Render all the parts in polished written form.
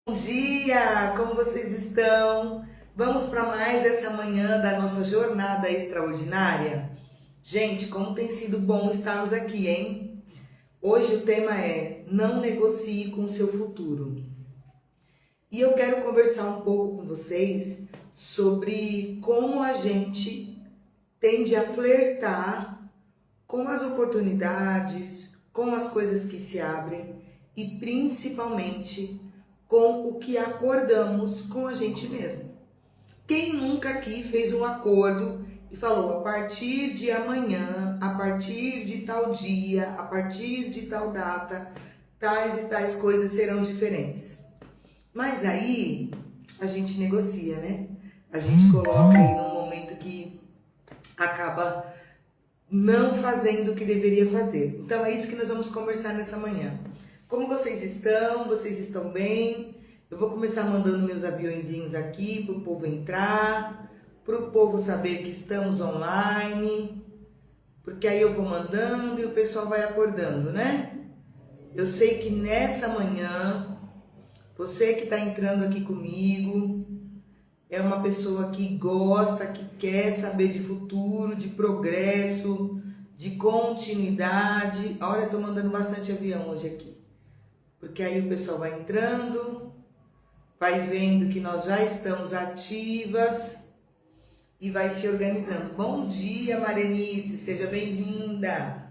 Bom dia, como vocês estão? Vamos para mais essa manhã da nossa jornada extraordinária? Gente, como tem sido bom estarmos aqui, hein? Hoje o tema é não negocie com o seu futuro. E eu quero conversar um pouco com vocês sobre como a gente tende a flertar com as oportunidades, com as coisas que se abrem e principalmente com o que acordamos com a gente mesmo. Quem nunca aqui fez um acordo e falou: a partir de amanhã, a partir de tal dia, a partir de tal data, tais e tais coisas serão diferentes. Mas aí a gente negocia, né? A gente coloca aí num momento que acaba não fazendo o que deveria fazer. Então é isso que nós vamos conversar nessa manhã. Como vocês estão? Vocês estão bem? Eu vou começar mandando meus aviõezinhos aqui para o povo entrar, para o povo saber que estamos online, porque aí eu vou mandando e o pessoal vai acordando, né? Eu sei que nessa manhã, você que está entrando aqui comigo, é uma pessoa que gosta, que quer saber de futuro, de progresso, de continuidade. Olha, eu tô mandando bastante avião hoje aqui. Porque aí o pessoal vai entrando, vai vendo que nós já estamos ativas e vai se organizando. Bom dia, Marenice, seja bem-vinda.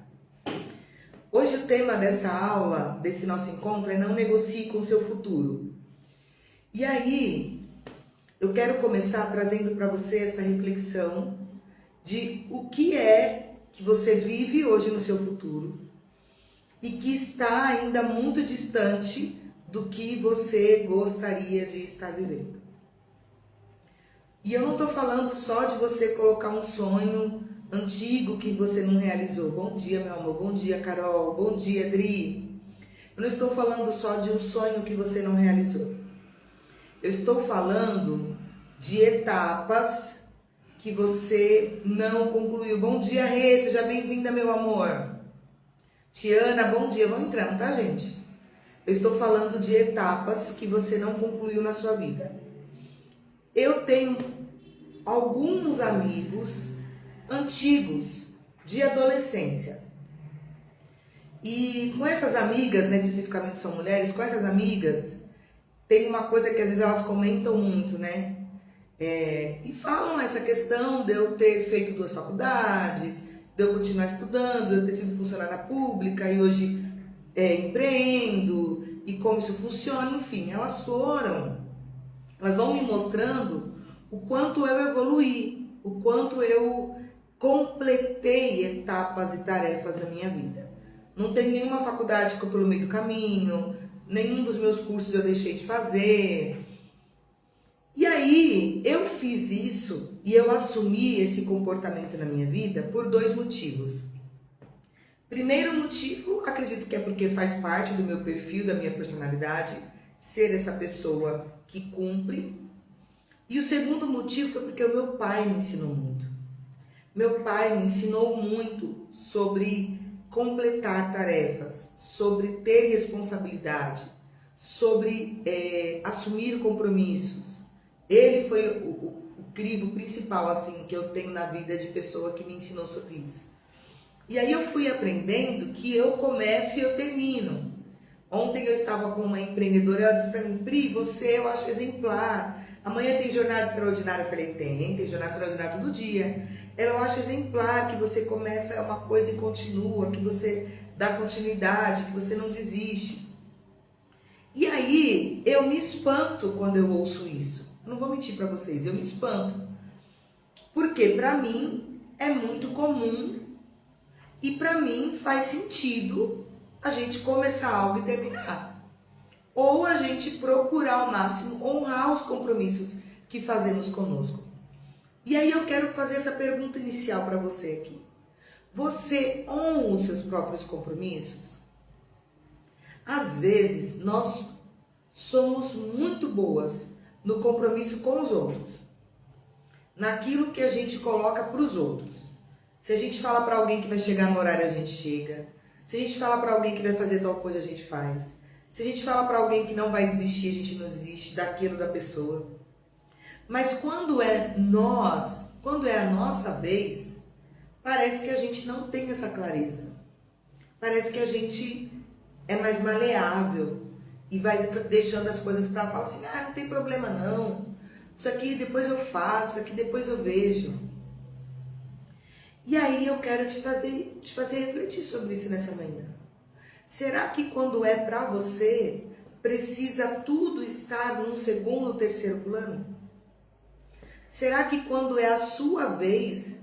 Hoje o tema dessa aula, desse nosso encontro, é não negocie com o seu futuro. E aí, eu quero começar trazendo para você essa reflexão de o que é que você vive hoje no seu futuro e que está ainda muito distante do que você gostaria de estar vivendo. E eu não estou falando só de você colocar um sonho antigo que você não realizou. Bom dia, meu amor. Bom dia, Carol. Bom dia, Adri. Eu não estou falando só de um sonho que você não realizou. Eu estou falando de etapas que você não concluiu. Bom dia, Rê, seja bem-vinda, meu amor. Tiana, bom dia. Vão entrando, tá, gente? Eu estou falando de etapas que você não concluiu na sua vida. Eu tenho alguns amigos antigos de adolescência. E com essas amigas, né, especificamente são mulheres, com essas amigas, tem uma coisa que às vezes elas comentam muito, né? E falam essa questão de eu ter feito 2 faculdades, de eu continuar estudando, de eu ter sido funcionária pública e hoje empreendo e como isso funciona, enfim, elas vão me mostrando o quanto eu evoluí, o quanto eu completei etapas e tarefas na minha vida. Não tem nenhuma faculdade que ficou pelo meio do caminho, nenhum dos meus cursos eu deixei de fazer. E aí, eu fiz isso e eu assumi esse comportamento na minha vida por 2 motivos. Primeiro motivo, acredito que é porque faz parte do meu perfil, da minha personalidade, ser essa pessoa que cumpre. E o segundo motivo foi porque o meu pai me ensinou muito. Meu pai me ensinou muito sobre completar tarefas, sobre ter responsabilidade, sobre assumir compromissos. Ele foi o crivo principal assim que eu tenho na vida de pessoa que me ensinou sobre isso. E aí eu fui aprendendo que eu começo e eu termino. Ontem eu estava com uma empreendedora, ela disse para mim: Pri, você eu acho exemplar. Amanhã tem jornada extraordinária. Eu falei: tem jornada extraordinária todo dia. Eu acho exemplar que você começa uma coisa e continua, que você dá continuidade, que você não desiste. E aí eu me espanto quando eu ouço isso. Eu não vou mentir para vocês, eu me espanto. Porque para mim é muito comum e para mim faz sentido a gente começar algo e terminar. Ou a gente procurar ao máximo honrar os compromissos que fazemos conosco. E aí eu quero fazer essa pergunta inicial para você aqui. Você honra os seus próprios compromissos? Às vezes nós somos muito boas no compromisso com os outros, naquilo que a gente coloca para os outros. Se a gente fala para alguém que vai chegar no horário, a gente chega. Se a gente fala para alguém que vai fazer tal coisa, a gente faz. Se a gente fala para alguém que não vai desistir, a gente não desiste daquilo da pessoa. Mas quando é a nossa vez, parece que a gente não tem essa clareza. Parece que a gente é mais maleável e vai deixando as coisas para falar assim, não tem problema não. Isso aqui depois eu faço, isso aqui depois eu vejo. E aí eu quero te fazer refletir sobre isso nessa manhã. Será que quando é para você, precisa tudo estar num segundo ou terceiro plano? Será que quando é a sua vez,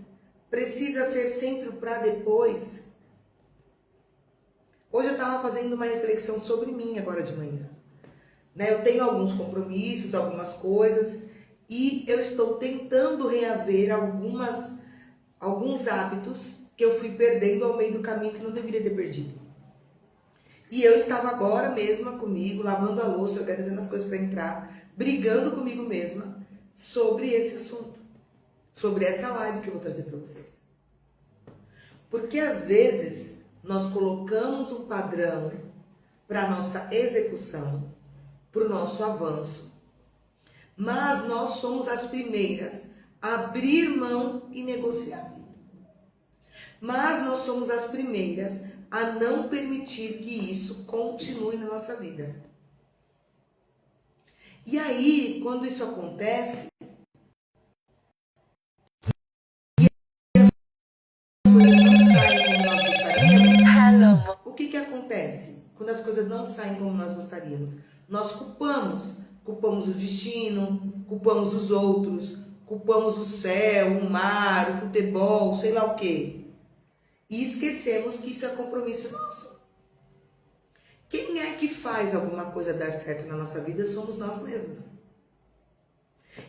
precisa ser sempre o para depois? Hoje eu estava fazendo uma reflexão sobre mim agora de manhã. Eu tenho alguns compromissos, algumas coisas, e eu estou tentando reaver alguns hábitos que eu fui perdendo ao meio do caminho que não deveria ter perdido. E eu estava agora mesma comigo, lavando a louça, organizando as coisas para entrar, brigando comigo mesma sobre esse assunto, sobre essa live que eu vou trazer para vocês. Porque às vezes nós colocamos um padrão para a nossa execução, para o nosso avanço, mas nós somos as primeiras a abrir mão e negociar. Mas nós somos as primeiras a não permitir que isso continue na nossa vida. E aí, quando isso acontece, o que acontece quando as coisas não saem como nós gostaríamos? Nós culpamos o destino, culpamos os outros, culpamos o céu, o mar, o futebol, sei lá o quê. E esquecemos que isso é compromisso nosso. Quem é que faz alguma coisa dar certo na nossa vida? Somos nós mesmos.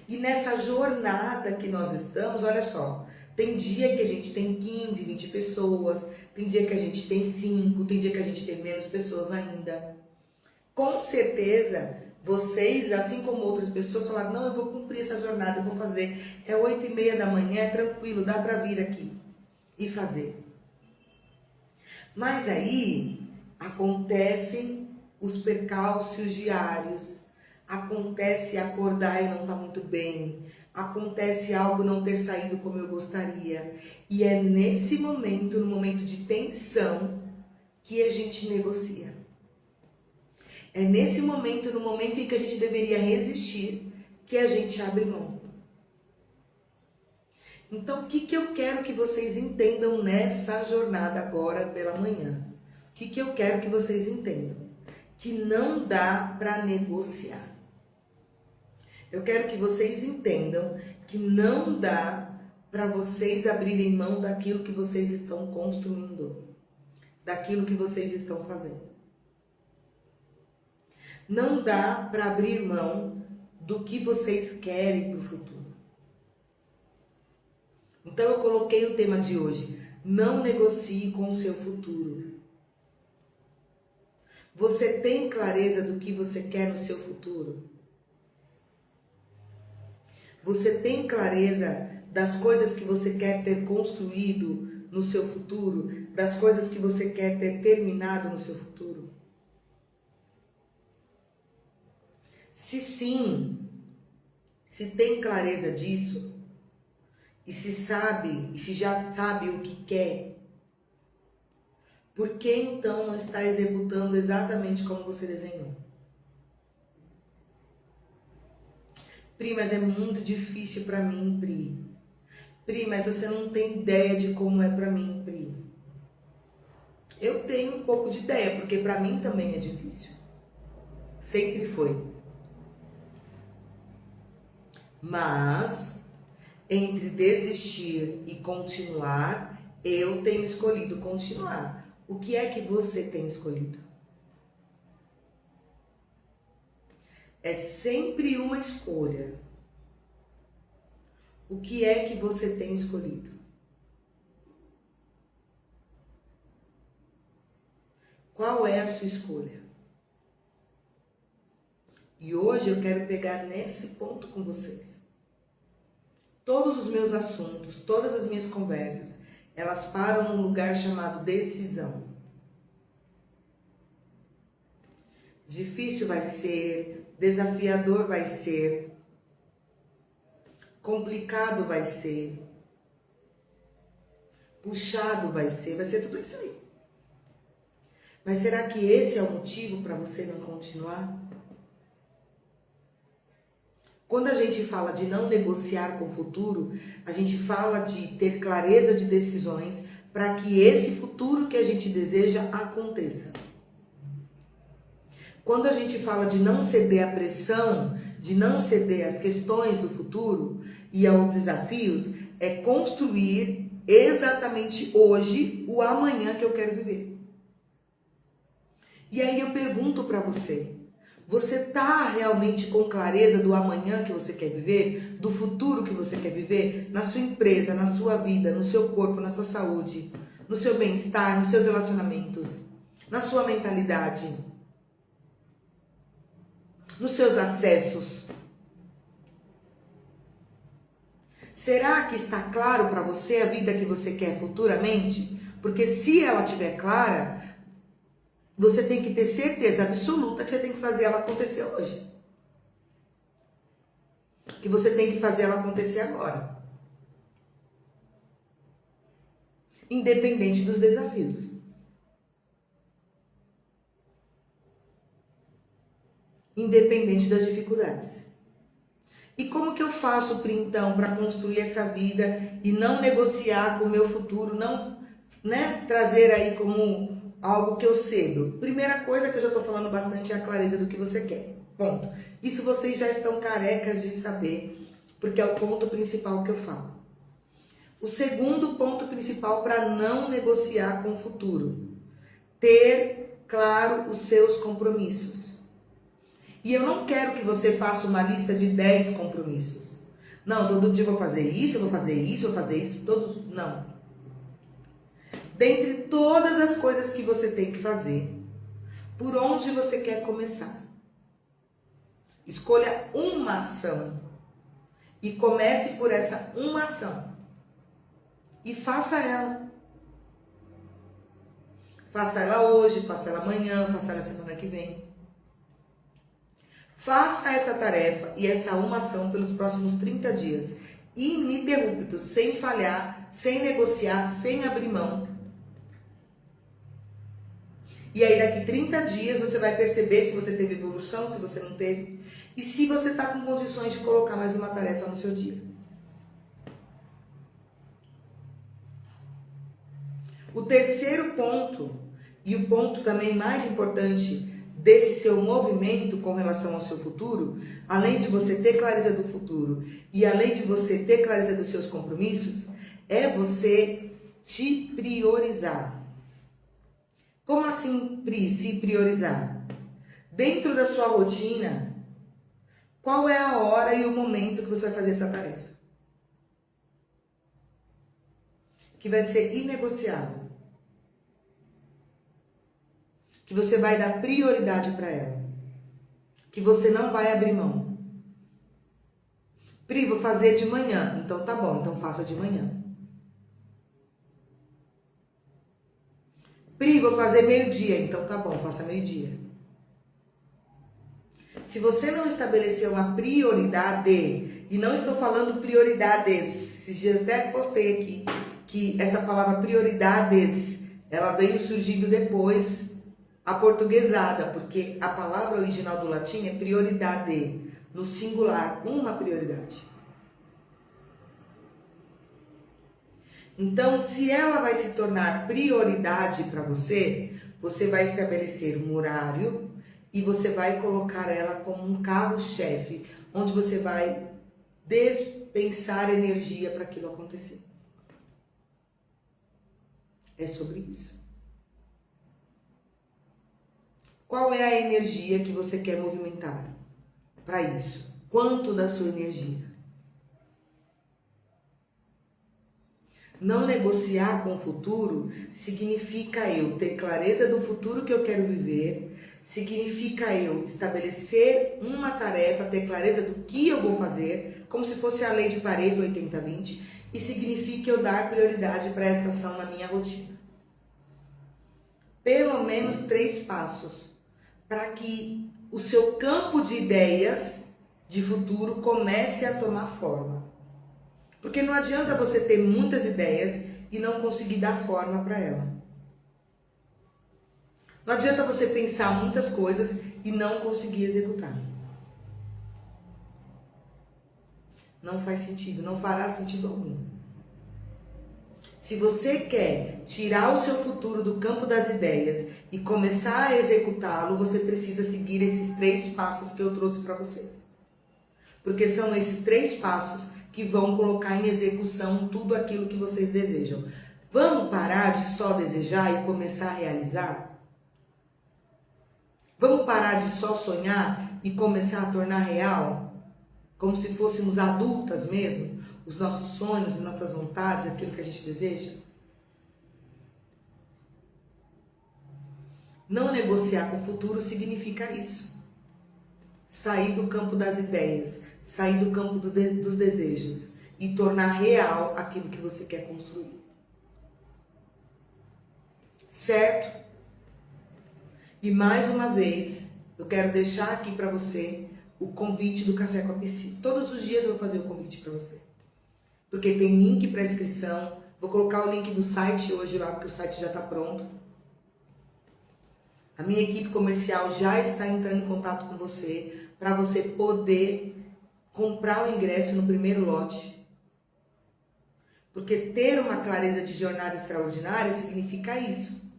E nessa jornada que nós estamos, olha só, tem dia que a gente tem 15, 20 pessoas, tem dia que a gente tem 5, tem dia que a gente tem menos pessoas ainda. Com certeza, vocês, assim como outras pessoas, falaram, não, eu vou cumprir essa jornada, eu vou fazer. É 8h30 da manhã, é tranquilo, dá para vir aqui e fazer. Mas aí acontecem os percalços diários, acontece acordar e não estar muito bem, acontece algo não ter saído como eu gostaria. E é nesse momento, no momento de tensão, que a gente negocia. É nesse momento, no momento em que a gente deveria resistir, que a gente abre mão. Então, o que eu quero que vocês entendam nessa jornada agora pela manhã? O que eu quero que vocês entendam? Que não dá para negociar. Eu quero que vocês entendam que não dá para vocês abrirem mão daquilo que vocês estão construindo, daquilo que vocês estão fazendo. Não dá para abrir mão do que vocês querem para o futuro. Então eu coloquei o tema de hoje, não negocie com o seu futuro. Você tem clareza do que você quer no seu futuro? Você tem clareza das coisas que você quer ter construído no seu futuro? Das coisas que você quer ter terminado no seu futuro? Se sim, se tem clareza disso, e se já sabe o que quer, por que então não está executando exatamente como você desenhou? Pri, mas é muito difícil para mim, Pri. Pri, mas você não tem ideia de como é para mim, Pri. Eu tenho um pouco de ideia, porque para mim também é difícil. Sempre foi. Mas entre desistir e continuar, eu tenho escolhido continuar. O que é que você tem escolhido? É sempre uma escolha. O que é que você tem escolhido? Qual é a sua escolha? E hoje eu quero pegar nesse ponto com vocês. Todos os meus assuntos, todas as minhas conversas, elas param num lugar chamado decisão. difícil vai ser, desafiador vai ser, complicado vai ser, puxado vai ser tudo isso aí. Mas será que esse é o motivo para você não continuar? Quando a gente fala de não negociar com o futuro, a gente fala de ter clareza de decisões para que esse futuro que a gente deseja aconteça. Quando a gente fala de não ceder à pressão, de não ceder às questões do futuro e aos desafios, é construir exatamente hoje o amanhã que eu quero viver. E aí eu pergunto para você, você está realmente com clareza do amanhã que você quer viver, do futuro que você quer viver, na sua empresa, na sua vida, no seu corpo, na sua saúde, no seu bem-estar, nos seus relacionamentos, na sua mentalidade, nos seus acessos? Será que está claro para você a vida que você quer futuramente? Porque se ela estiver clara, você tem que ter certeza absoluta que você tem que fazer ela acontecer hoje. Que você tem que fazer ela acontecer agora. Independente dos desafios. Independente das dificuldades. E como que eu faço, Pri, então, para construir essa vida e não negociar com o meu futuro, não, trazer aí como algo que eu cedo? Primeira coisa que eu já estou falando bastante é a clareza do que você quer. Ponto. Isso vocês já estão carecas de saber, porque é o ponto principal que eu falo. O segundo ponto principal para não negociar com o futuro: ter claro os seus compromissos. E eu não quero que você faça uma lista de 10 compromissos. Não, todo dia eu vou fazer isso, eu vou fazer isso, eu vou fazer isso, todos... Não. Dentre todas as coisas que você tem que fazer, por onde você quer começar? Escolha uma ação e comece por essa uma ação. E faça ela. Faça ela hoje, faça ela amanhã, faça ela semana que vem. Faça essa tarefa e essa uma ação pelos próximos 30 dias, ininterruptos, sem falhar, sem negociar, sem abrir mão. E aí daqui 30 dias você vai perceber se você teve evolução, se você não teve, e se você está com condições de colocar mais uma tarefa no seu dia. O terceiro ponto, e o ponto também mais importante desse seu movimento com relação ao seu futuro, além de você ter clareza do futuro e além de você ter clareza dos seus compromissos, é você te priorizar. Como assim, Pri, se priorizar? Dentro da sua rotina, qual é a hora e o momento que você vai fazer essa tarefa? Que vai ser inegociável. Que você vai dar prioridade para ela. Que você não vai abrir mão. Pri, vou fazer de manhã. Então tá bom, então faça de manhã. Pri, vou fazer meio-dia. Então tá bom, faça meio-dia. Se você não estabeleceu uma prioridade, e não estou falando prioridades, esses dias até postei aqui, que essa palavra prioridades, ela veio surgindo depois, aportuguesada, porque a palavra original do latim é prioridade, no singular, uma prioridade. Então, se ela vai se tornar prioridade para você, você vai estabelecer um horário e você vai colocar ela como um carro-chefe, onde você vai dispensar energia para aquilo acontecer. É sobre isso. Qual é a energia que você quer movimentar para isso? Quanto da sua energia? Não negociar com o futuro significa eu ter clareza do futuro que eu quero viver, significa eu estabelecer uma tarefa, ter clareza do que eu vou fazer, como se fosse a lei de Pareto 80-20, e significa eu dar prioridade para essa ação na minha rotina. Pelo menos 3 passos para que o seu campo de ideias de futuro comece a tomar forma. Porque não adianta você ter muitas ideias e não conseguir dar forma para ela. Não adianta você pensar muitas coisas e não conseguir executar. Não faz sentido, não fará sentido algum. Se você quer tirar o seu futuro do campo das ideias e começar a executá-lo, você precisa seguir esses 3 passos que eu trouxe para vocês. Porque são esses 3 passos que vão colocar em execução tudo aquilo que vocês desejam. Vamos parar de só desejar e começar a realizar? Vamos parar de só sonhar e começar a tornar real? Como se fôssemos adultas mesmo? Os nossos sonhos, nossas vontades, aquilo que a gente deseja? Não negociar com o futuro significa isso. Sair do campo das ideias, sair do campo dos desejos e tornar real aquilo que você quer construir. Certo? E mais uma vez, eu quero deixar aqui para você o convite do Café com a Psi. Todos os dias eu vou fazer o convite para você. Porque tem link para inscrição. Vou colocar o link do site hoje lá, porque o site já está pronto. A minha equipe comercial já está entrando em contato com você para você poder comprar o ingresso no primeiro lote. Porque ter uma clareza de jornada extraordinária significa isso.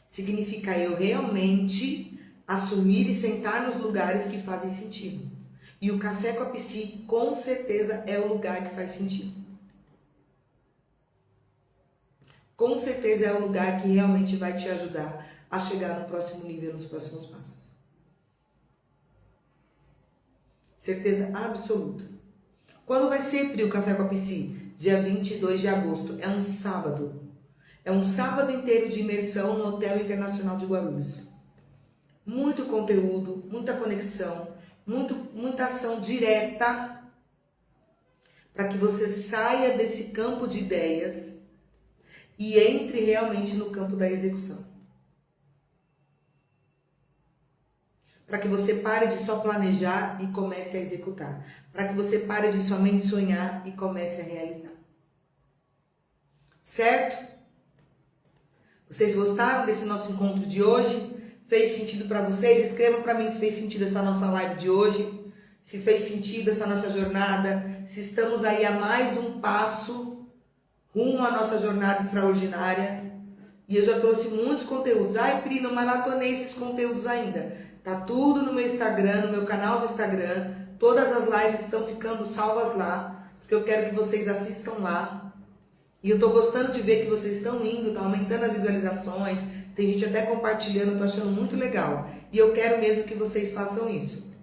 Significa eu realmente assumir e sentar nos lugares que fazem sentido. E o Café com a Psi, com certeza, é o lugar que faz sentido. Com certeza é o lugar que realmente vai te ajudar a chegar no próximo nível, nos próximos passos. Certeza absoluta. Quando vai ser, Pri, o Café com a Psi? Dia 22 de agosto. É um sábado. É um sábado inteiro de imersão no Hotel Internacional de Guarulhos. Muito conteúdo, muita conexão, muita ação direta para que você saia desse campo de ideias e entre realmente no campo da execução. Para que você pare de só planejar e comece a executar. Para que você pare de somente sonhar e comece a realizar. Certo? Vocês gostaram desse nosso encontro de hoje? Fez sentido para vocês? Escrevam para mim se fez sentido essa nossa live de hoje. Se fez sentido essa nossa jornada. Se estamos aí a mais um passo rumo à nossa jornada extraordinária. E eu já trouxe muitos conteúdos. Ai, Pri, não maratonei esses conteúdos ainda. Tá tudo no meu Instagram, no meu canal do Instagram. Todas as lives estão ficando salvas lá. Porque eu quero que vocês assistam lá. E eu tô gostando de ver que vocês estão indo, tá aumentando as visualizações. Tem gente até compartilhando, eu tô achando muito legal. E eu quero mesmo que vocês façam isso.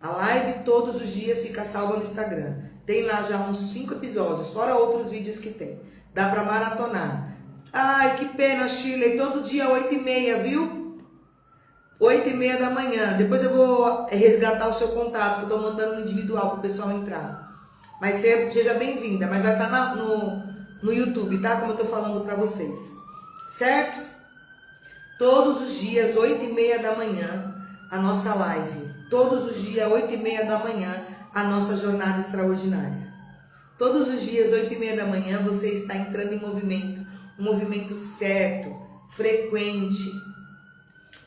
A live todos os dias fica salva no Instagram. Tem lá já uns 5 episódios, fora outros vídeos que tem. Dá pra maratonar. Ai, que pena, Shirley, todo dia 8h30, viu? 8h30 da manhã. Depois eu vou resgatar o seu contato, que eu tô mandando no individual pro pessoal entrar. Mas seja bem-vinda, mas vai estar no YouTube, tá? Como eu tô falando pra vocês. Certo? Todos os dias, 8h30 da manhã, a nossa live. Todos os dias, 8h30 da manhã, a nossa jornada extraordinária. Todos os dias, 8h30 da manhã, você está entrando em movimento. Um movimento certo, frequente.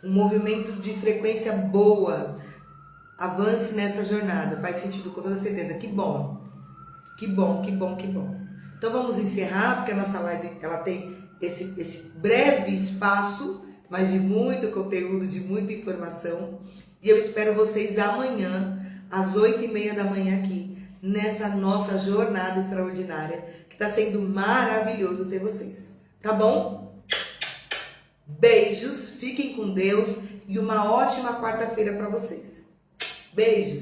Um movimento de frequência boa. Avance nessa jornada. Faz sentido com toda certeza. Que bom. Que bom, que bom, que bom. Então vamos encerrar, porque a nossa live ela tem esse breve espaço, mas de muito conteúdo, de muita informação. E eu espero vocês amanhã, às 8h30 da manhã aqui, nessa nossa jornada extraordinária, que está sendo maravilhoso ter vocês. Tá bom? Beijos, fiquem com Deus e uma ótima quarta-feira para vocês. Beijos!